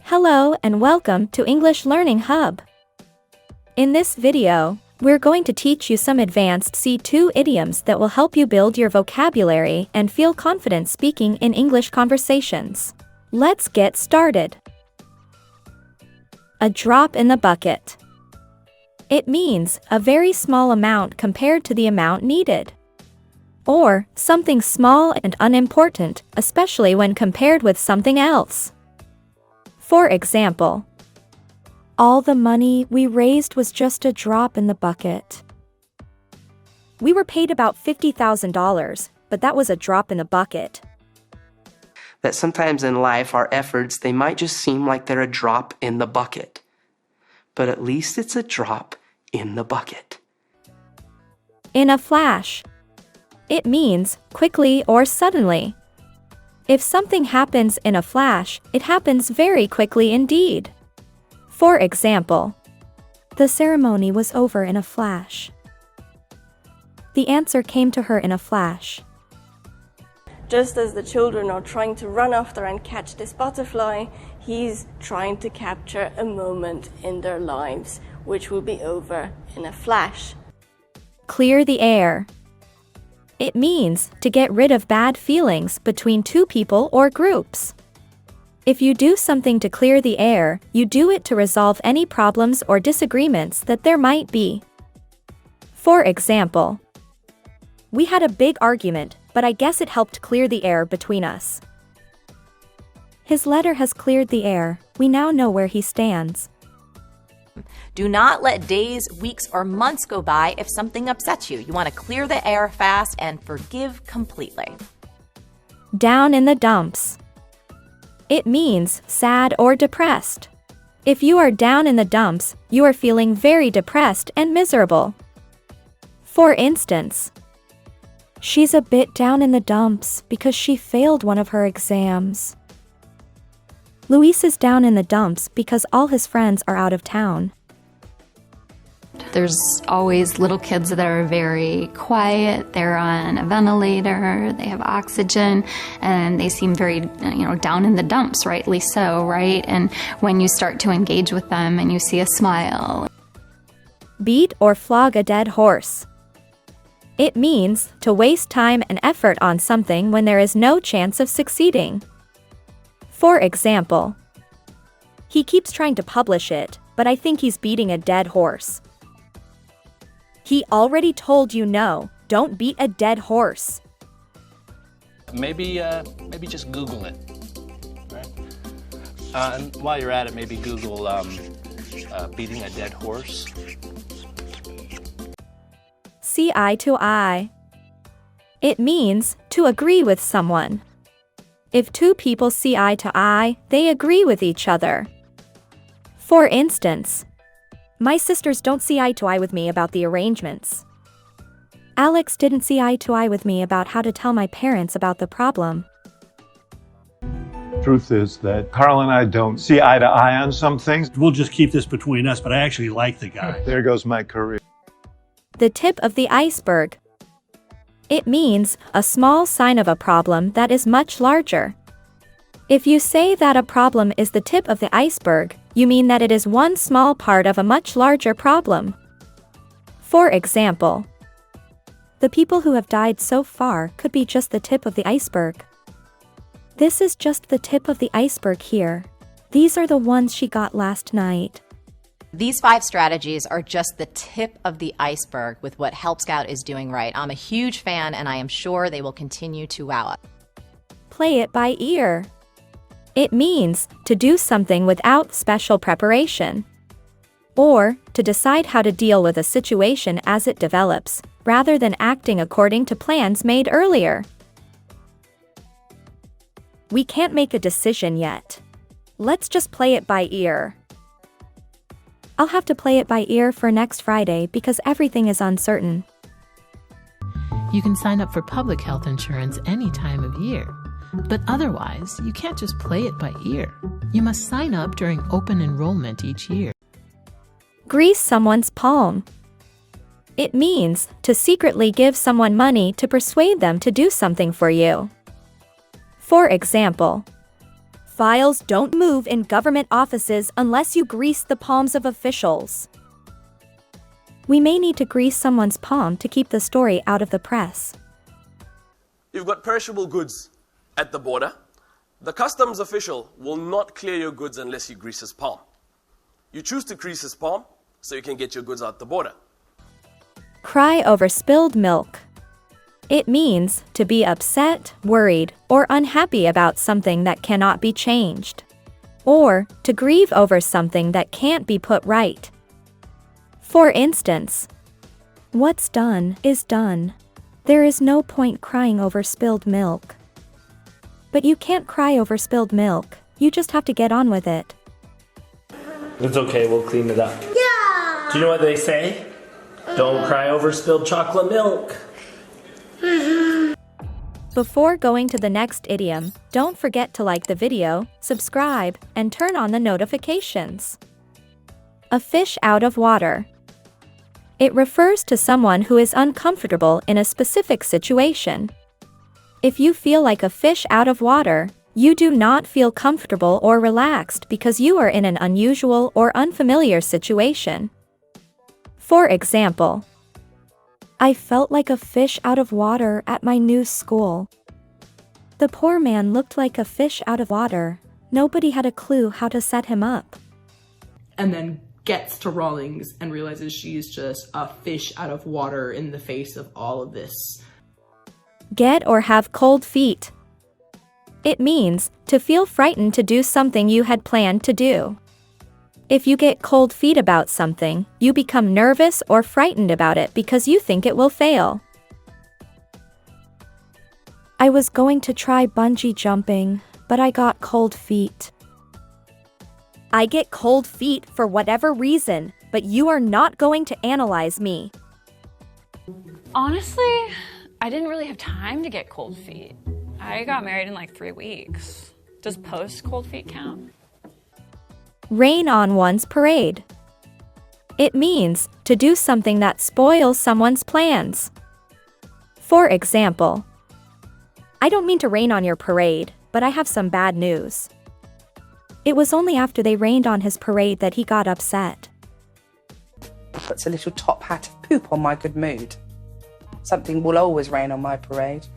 Hello and welcome to English Learning Hub. In this video, we're going to teach you some advanced C2 idioms that will help you build your vocabulary and feel confident speaking in English conversations. Let's get started. A drop in the bucket. It means a very small amount compared to the amount needed. Or something small and unimportant, especially when compared with something else. For example, all the money we raised was just a drop in the bucket. We were paid about $50,000, but that was a drop in the bucket. That sometimes in life our efforts, they might just seem like they're a drop in the bucket. But at least it's a drop in the bucket. In a flash. It means quickly or suddenly. If something happens in a flash, it happens very quickly indeed. For example, the ceremony was over in a flash. The answer came to her in a flash. Just as the children are trying to run after and catch this butterfly, he's trying to capture a moment in their lives, which will be over in a flash. Clear the air. It means to get rid of bad feelings between two people or groups. If you do something to clear the air, you do it to resolve any problems or disagreements that there might be. For example, we had a big argument, but I guess it helped clear the air between us. His letter has cleared the air. We now know where he stands. Do not let days, weeks, or months go by if something upsets you. You want to clear the air fast and forgive completely. Down in the dumps. It means sad or depressed. If you are down in the dumps, you are feeling very depressed and miserable. For instance, she's a bit down in the dumps because she failed one of her exams. Luis is down in the dumps because all his friends are out of town. There's always little kids that are very quiet, they're on a ventilator, they have oxygen, and they seem very, down in the dumps, rightly so, right? And when you start to engage with them and you see a smile. Beat or flog a dead horse. It means to waste time and effort on something when there is no chance of succeeding. For example, he keeps trying to publish it, but I think he's beating a dead horse. He already told you no, don't beat a dead horse. Maybe just Google it. Right? And while you're at it, maybe Google beating a dead horse. See eye to eye. It means to agree with someone. If two people see eye to eye, they agree with each other. For instance, my sisters don't see eye to eye with me about the arrangements. Alex didn't see eye to eye with me about how to tell my parents about the problem. Truth is that Carl and I don't see eye to eye on some things. We'll just keep this between us, but I actually like the guy. There goes my career. The tip of the iceberg. It means a small sign of a problem that is much larger. If you say that a problem is the tip of the iceberg, you mean that it is one small part of a much larger problem. For example, the people who have died so far could be just the tip of the iceberg. This is just the tip of the iceberg here. These are the ones she got last night. These 5 strategies are just the tip of the iceberg with what Help Scout is doing right. I'm a huge fan, and I am sure they will continue to wow us. Play it by ear. It means to do something without special preparation. Or to decide how to deal with a situation as it develops, rather than acting according to plans made earlier. We can't make a decision yet. Let's just play it by ear. I'll have to play it by ear for next Friday because everything is uncertain. You can sign up for public health insurance any time of year. But otherwise, you can't just play it by ear. You must sign up during open enrollment each year. Grease someone's palm. It means to secretly give someone money to persuade them to do something for you. For example, Files don't move in government offices unless you grease the palms of officials. We may need to grease someone's palm to keep the story out of the press. You've got perishable goods at the border. The customs official will not clear your goods unless you grease his palm. You choose to grease his palm so you can get your goods out the border. Cry over spilled milk. It means to be upset, worried, or unhappy about something that cannot be changed. Or to grieve over something that can't be put right. For instance, what's done is done. There is no point crying over spilled milk. But you can't cry over spilled milk, you just have to get on with it. It's okay, we'll clean it up. Yeah! Do you know what they say? Don't cry over spilled chocolate milk. Before going to the next idiom, don't forget to like the video, subscribe, and turn on the notifications. A fish out of water. It refers to someone who is uncomfortable in a specific situation. If you feel like a fish out of water, you do not feel comfortable or relaxed because you are in an unusual or unfamiliar situation. For example, I felt like a fish out of water at my new school. The poor man looked like a fish out of water. Nobody had a clue how to set him up. And then gets to Rawlings and realizes she's just a fish out of water in the face of all of this. Get or have cold feet. It means to feel frightened to do something you had planned to do. If you get cold feet about something, you become nervous or frightened about it because you think it will fail. I was going to try bungee jumping, but I got cold feet. I get cold feet for whatever reason, but you are not going to analyze me. Honestly, I didn't really have time to get cold feet. I got married in like 3 weeks. Does post cold feet count? Rain on one's parade. It means to do something that spoils someone's plans. For example, I don't mean to rain on your parade, but I have some bad news. It was only after they rained on his parade that he got upset. Puts a little top hat of poop on my good mood. Something will always rain on my parade.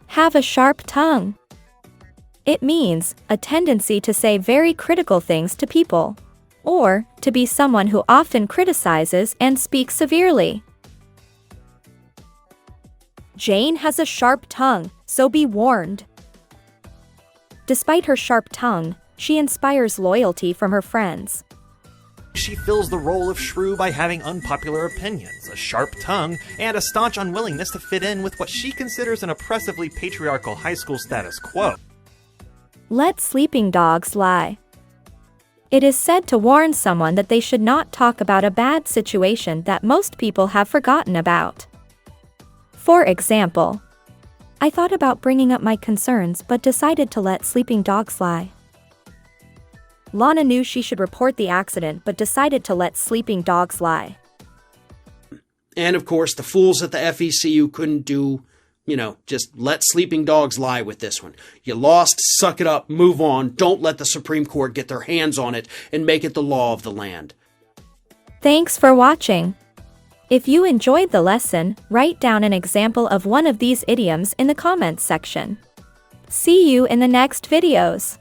Have a sharp tongue. It means a tendency to say very critical things to people, or to be someone who often criticizes and speaks severely. Jane has a sharp tongue, so be warned. Despite her sharp tongue, she inspires loyalty from her friends. She fills the role of shrew by having unpopular opinions, a sharp tongue, and a staunch unwillingness to fit in with what she considers an oppressively patriarchal high school status quo. Let sleeping dogs lie. It is said to warn someone that they should not talk about a bad situation that most people have forgotten about. For example, I thought about bringing up my concerns but decided to let sleeping dogs lie. Lana knew she should report the accident but decided to let sleeping dogs lie. And of course, the fools at the FECU couldn't do, just let sleeping dogs lie with this one. You lost, suck it up, move on, don't let the Supreme Court get their hands on it and make it the law of the land. Thanks for watching. If you enjoyed the lesson, write down an example of one of these idioms in the comments section. See you in the next videos.